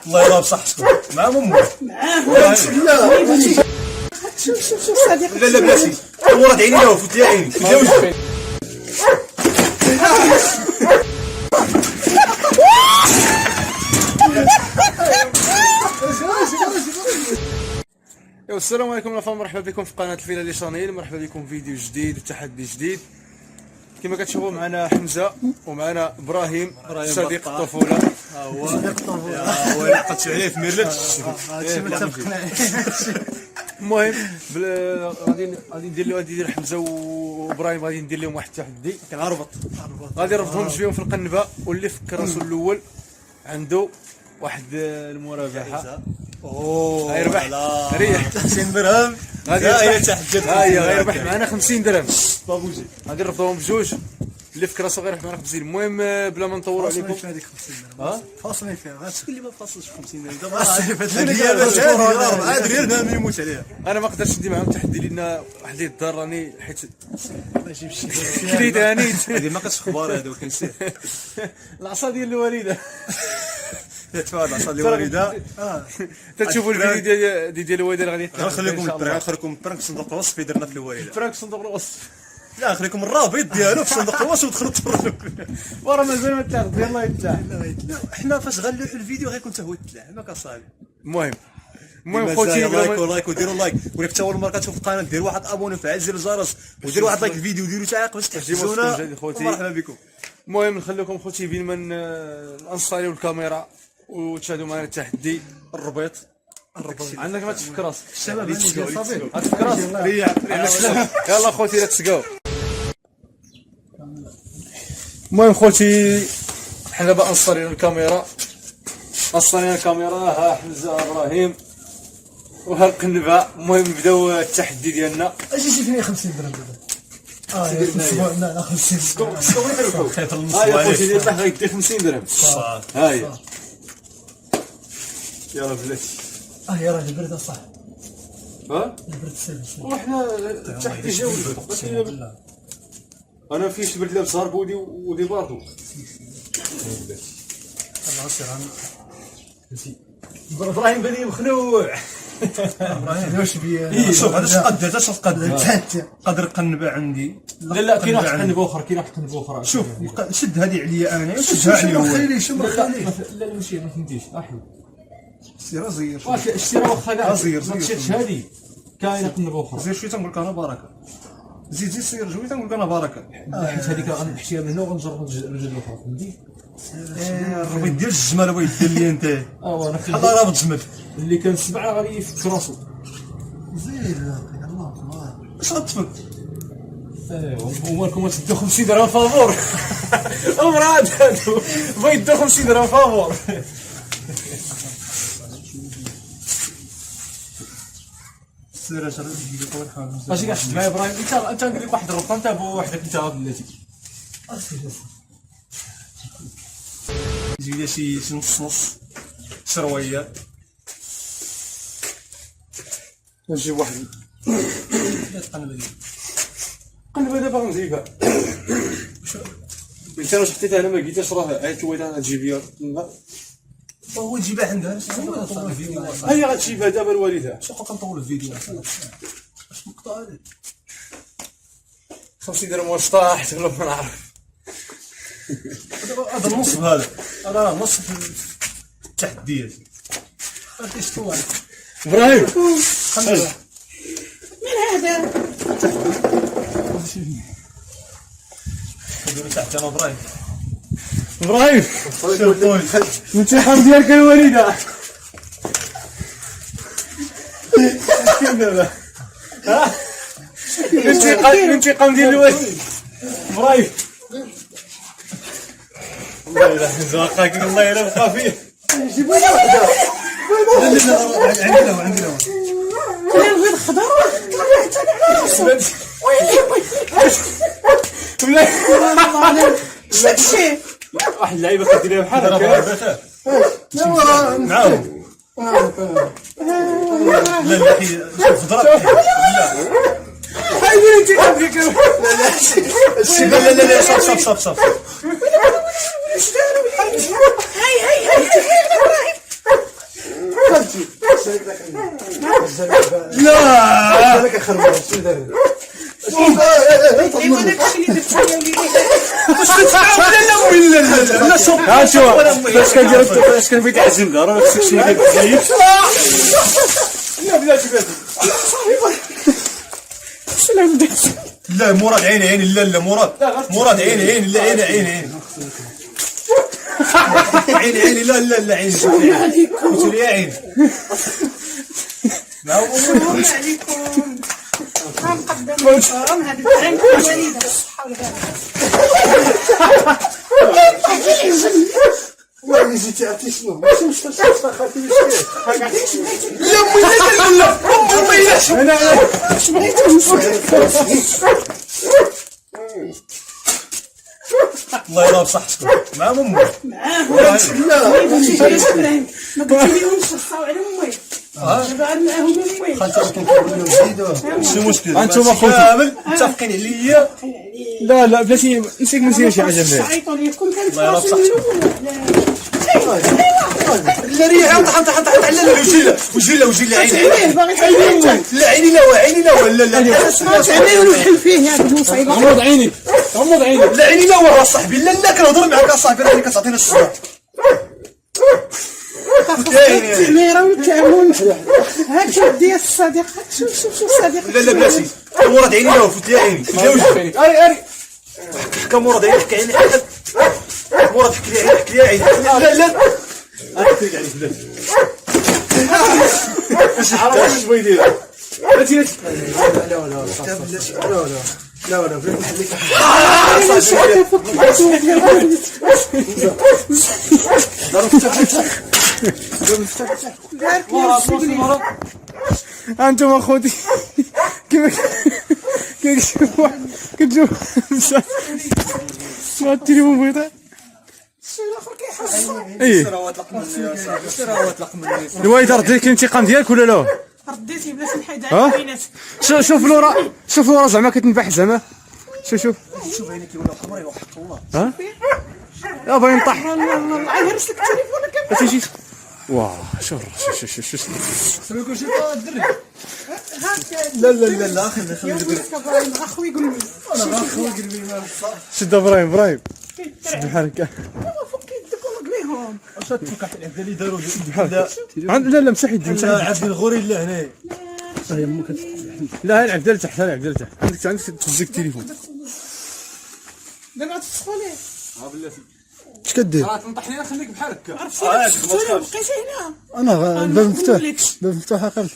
الله يرضى بصحتكم مع امك شوف صديقي. لا بلاتي ورات عيني له فوت لي عيني فوت لي وجهك. السلام عليكم الأخوان، مرحبا بكم في قناة الفيلالي شانيل. مرحبا بكم في فيديو جديد وتحدي جديد. كما كتشوفوا معنا حمزة ومعنا ابراهيم صديق الطفولة. هو لقيت عليه في ميرلت. المهم غادي ندير حمزة وابراهيم، غادي ندير لهم واحد التحدي. كنعربط غادي نربطهم جوجهم في القنبة، واللي فكر راسو الأول عنده واحد المرابحة. غيربح ريح 50 درهم. غادي غيربح معنا 50 درهم. بابوجي غادي نربطوهم بجوج، اللي فكر راسو غيربح معنا 50. المهم بلا ما نطولوا عليكم، هذيك 50 درهم فاصلين فيها، غتقول لي ما فاصلش 50 درهم دابا عاد ريال ما يموت عليها. انا ما قدرتش ندير معاهم التحدي لان واحد اللي الدار راني حيت كريت هانيت. هذه ما كانتش اخبار هذا وكنسير العصا ديال الوالده. تفاعل العصا ديال الوالده. تتشوفوا الفيديو ديال الوالده غادي غنخليكم نخليكم البرانك في صندوق الوصف اللي درنا في الوالده. فرانك صندوق الوصف. لا نخليكم الرابط ديالو في صندوق الوصف ودخلوا تفرجوا. وراه مازال ما تلاحظ، يلاه يتلاح. حنا فاش غنلوحوا الفيديو غيكون حتى هو يتلاح ما كصاحبي. المهم خوتي لايك وديروا لايك، ولي حتى اول مره كتشوف القناه دير واحد ابوني وفعل زر الجرس ودير واحد لايك الفيديو وديروا تعليق باش تحفزونا. مرحبا بكم. المهم نخليكم خوتي بين ما نصايروا الكاميرا وتشاهدوا معنا التحدي. الربيط عندك ما تفكر راسك الشباب عندي صافي تفكر راسك. يلا خوتي لا تسقاو. المهم خوتي حنا دابا نصايروا الكاميرا، ها حمزه ابراهيم وها القنبه. المهم نبداو التحدي ديالنا. اجي فيني 50 درهم دابا. لا 50 ها يا خوتي ديال الله غيدي 50 درهم. ها هي يلا بلاتي. يا راجل برد صح. البرد سالب. وحنا التحدي جاوب. انا فيش برد لابس هاربودي ودي باردو. ابراهيم بني مخلوع. ابراهيم واش بيا. شوف هذا اش قد اش قدر قنبه عندي. لا كاين واحد قنبه اخرى، شوف شد هذه عليا انا وشدها عليا هو. خلي شو ما خليه. لا ماشي ما فهمتيش. احيد سير زير الشيره واخا كاع زير ما تشدش هذه، كاينه قنبه اخرى. زير شويه تنقول لك انا بركه. زيد سير شويه تنقول لك انا بركه. حيت هذيك غنحشيها من هنا وغنجرب الرجل الاخرى. فهمتي؟ الربيط ديال الجمال بغا يدير لي انت. انا بحال رابط جمل اللي كان سبعه غادي يفك راسو. زيد الله اكبر. اش غتفك؟ ومالكم تدو 50 درهم فافور. امراد هادو بغا يدو 50 درهم فافور. سير اش غادي يقول حاجه. اش كاع شد معايا ابراهيم؟ انت ندير لك واحد الربطه انت بوحدك انت بلاتي. يجي لي شي نص شرويه. نجيب واحد القنبه ديالي. قنبه دابا غنجيبها. انت واش حطيتها انا ما لقيتهاش، راه عيط الوالده تجيب لي القنبه. هو تجيبها عندها. هي غتجيبها دابا الوالده. شنو كنطول الفيديو اش مقطع هذا 50 درهم واش طاحت ولا ما نعرف. هذا النص هذا راه نص في التحديات. خاطي شطوه ابراهيم من هذا؟ نديرو تحت انا ابراهيم. الانتقام ديالك الوالده. كاين دابا الانتقام ديال الوالد. ابراهيم والله الا زاقاك الله يرفع فيه. جيبوا لي وحده. عندي له نبغي الخضر. شي واحد اللعيبه كديرها بحال هكا. معاهم لا لا شوف ضرب. هاي الانتقام ديالك. لا لا لا صف هاي لا انا كنخرب شنو دار ايوا داكشي اللي درت ليا وليدي لا شوف ها شوف فاش كنبغي تعزم كاع راه خصك شي حاجه تزيد. لا بلاتي لا مراد عيني عيني لا مراد عيني عيني لا عيني عيني عيني لا عيني قلت لي يا عيني مبروك عليكم غنقدم لكم هاد الدعم الوليده بالصحه والبركه. والله جيتي عرفتي شنو ماشي مستشفى خالتي لا امي اش بغيتو الله يراه بصحتكم مع امي ما قلتي لهمش صاو على امي دابا عاد معاهم امي خالتي كنقول لهم زيدوا شي مشكل انتم اخوتي كامل متفقين عليا لا بلاتي نسيك نسيو شي حاجه فيها. عيطوا لكم كانت الله يراه راسي لا ريح طحن على وجيله عيني باغي تعيط لا عيني لا تعملوا الحل فيه هذا المصيبه غمض عيني لا عيني لا ورا صاحبي لا كنهضر معاك اصاحبي راه كتعطيني الصبر التحميره والتعاون هاك ديال الصديق شوف الصديق لا بلاتي مراد عيني لا فوت لي عيني اري حكى مراد عيني حكى عيني مراد حكى لي عيني لا اكثر عليك بلاتي اش عرفت اش بغا يدير بلاتي لا انتم اخوتي كيف كتشوف ما التليفون بيضاء ايه الوالد رديت الانتقام ديالك ولا لا؟ رديتي بلاش نحيد ها؟ على البينات شوف لورا زعما كتنبح زعما شوف عيني كيولي حمر وحق الله ها يا باغي نطح الله عيهرس لك التليفون كامل تيجي واه شوف لا خلي يا اخوي يقول لي شد ابراهيم شد بحالك فك يدك ورقليهم واش تفكر في العبد اللي داروا لا مسح يدي لا عبد الغوري لا هنا لا العب ديال تحت عندك تهزك التليفون دابا تفسخوا ليه اش كدير راه تنطح لينا خليك بحال هكا عرفتي بقيتي هنا انا الباب مفتوح الباب مفتوح اخر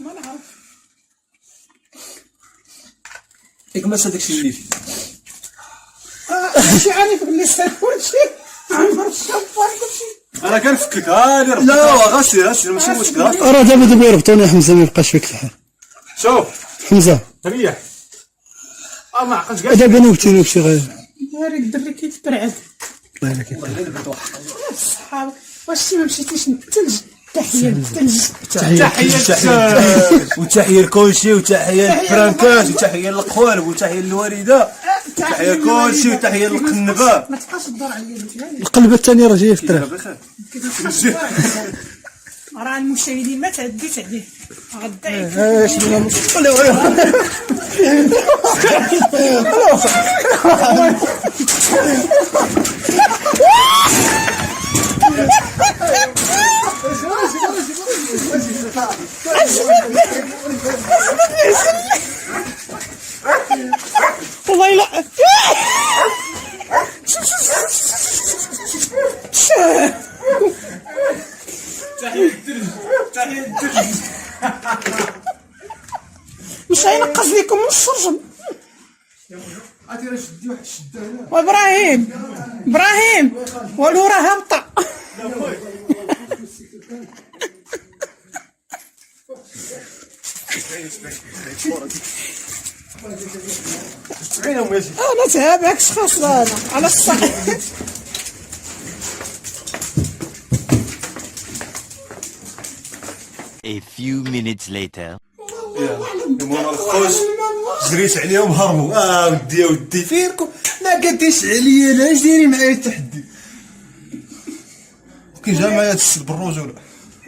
ما نعرف ياك ما صدق شي اللي فيه شي عارف اللي صار كلشي عمر الشفار كلشي انا كنفكك هاني لا غسير ماشي مشكل راه دابا يربطوني حمزه ما يبقاش فيك الحال شوف حمزه ريح ما عقلتش كاع دابا نوبتي نوبتي غير هذاك الدري كيتبرعد الله يلك الصحاب واش ما مشيتيش للثلج تحيه للثلج وتحيه لكلشي وتحيه للفرانكاش وتحيه للقوالب وتحيه للوالده تحيه لكلشي وتحيه للقنبه ما تبقاش تدور عليا القلبه الثانيه راه جايه في الطريق راه المشاهدين ما تعديت عليه غدايك والله لا مش غينقص لكم من السرجم وابراهيم والو راه هابطه انا تهابك خاصه على الصحيح A few minutes later. الخوش جريت عليهم هربوا ودي فينكم ما قديش عليا لا ديري معايا التحدي كي جا معايا هاد السلب الرجوله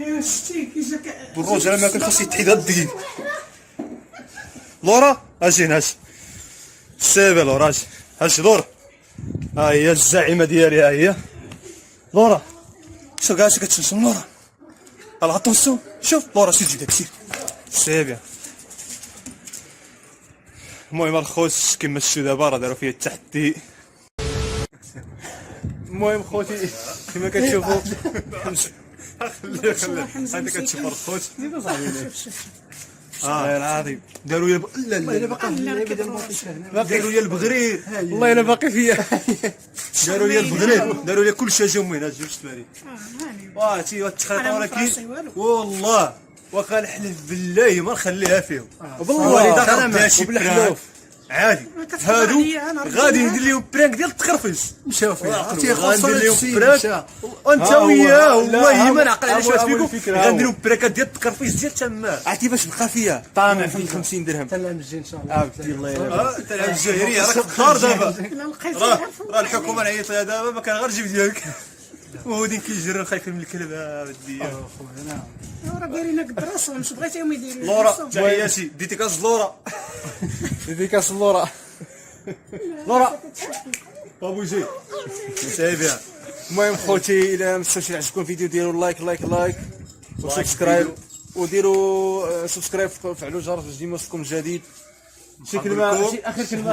ايوا شتي كي جاك بالرجل ما كان خاص يتحيد هاد الدقيق. لورا اجي هنا اجي سيبي لورا اجي اجي لورا. ها هي الزعيمه ديالي ها هي لورا. شوف كاع كتشمشم لورا. يلا اتونسيون شوف لورا سير جي داك سير سيبي. المهم الخوت كيما شفتوا دابا راه داروا فيا التحدي. المهم خوتي كما كتشوفوا خلي انت كتشوف الخوت العظيم داروا لي لا لا داروا لي البغرير والله الا باقي فيا داروا لي البغرير داروا لي كلشي اجاو من هنا جوج تباري واه تي التخريطه ولكن والله وكنحلف بالله ما نخليها فيهم والله انا ماشي وبالحلوف عادي هادو غادي ندير لهم برانك ديال التخرفيس مشاو فيها عرفتي غندير لهم السيد برانك مشى وانت ها هو. وياه لا، والله ها ما هو. نعقل على ها هو شويه أول فيكم الفكرة، ها هو. غندير لهم برانكات ديال التخرفيس ديال تمام عرفتي باش بقى فيا طامع في 50 درهم حتى الجاي ان شاء الله عرفتي الله يلا انت العب الجزائريه راك في الدار دابا لا لقيت راه الحكومه نعيط لها دابا ما كان غير الجيب ديالك وهودين كيجروا خايفين من الكلب ودي راه دايرين هكا الدراسه واش بغيتيهم يديروا لورا تحياتي ديتيكاس لورا ديكاس اللورا لورا ابو زيد سايبها. المهم خوتي الى ما تنساوش يعجبكم الفيديو ديروا لايك وسبسكرايب وديروا سبسكرايب وفعلوا الجرس باش ديما يوصلكم الجديد. شي كلمه اخر كلمه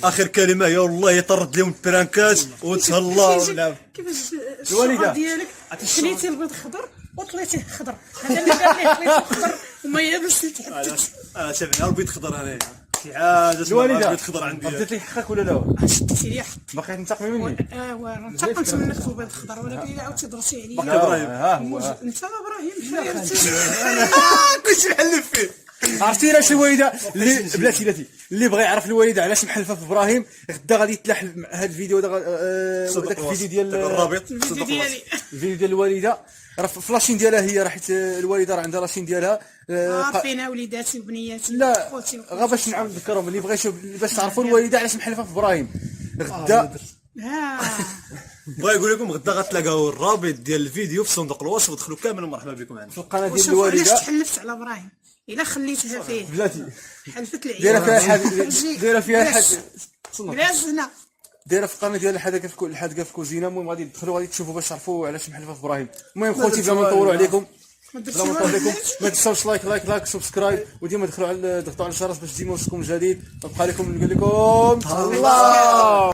اخر كلمه يا والله يطرد لهم البرانكات وتهلا ولعب كيفاش الوالدة. الشعر ديالك خليتي البيض خضر وطليتيه خضر هذا اللي قال لي خليته خضر وما يابس تحت تابعني البيض خضر انايا شي حاجه الوالده البيض خضر عندي رديت لي حقك ولا لا شديتي لي حق باقي تنتقمي مني انتقمت منك في البيض الخضر ولكن الا عاودتي درتي عليا ابراهيم ها هو انت ابراهيم حيرتي كلشي نحلف فيه. عرفتي علاش الوالده اللي بلاتي اللي بغى يعرف الوالده علاش محلفه في ابراهيم غدا غادي يتلاح هذا الفيديو داك الفيديو ديال الرابط الفيديو ديالي الفيديو ديال الوالده راه في لاشين ديالها هي راه حيت الوالده راه عندها لاشين ديالها عارفين وليداتي وبنياتي لا خوتي غا باش نعاود نذكرهم اللي بغى يشوف باش تعرفوا الوالده علاش محلفه في ابراهيم غدا بغا يقول لكم غدا غتلاقاو الرابط ديال الفيديو في صندوق الوصف ودخلوا كامل مرحبا بكم عندنا في القناه ديال وشوف علاش الوالده تحلفت على ابراهيم الا خليتها فيه بلاتي حلفت لي دايره فيها دايره فيها جلاس هنا دايره في القناه ديال الحدقه في الكوزينه. المهم غادي تدخلوا غادي تشوفوا باش تعرفوا علاش محلفه في ابراهيم. المهم خوتي بلا ما نطولوا عليكم بلا ما نطول عليكم ما تنساوش لايك سبسكرايب وديما ضغطوا على الجرس باش ديما يوصلكم الجديد. نبقى لكم نقول لكم الله.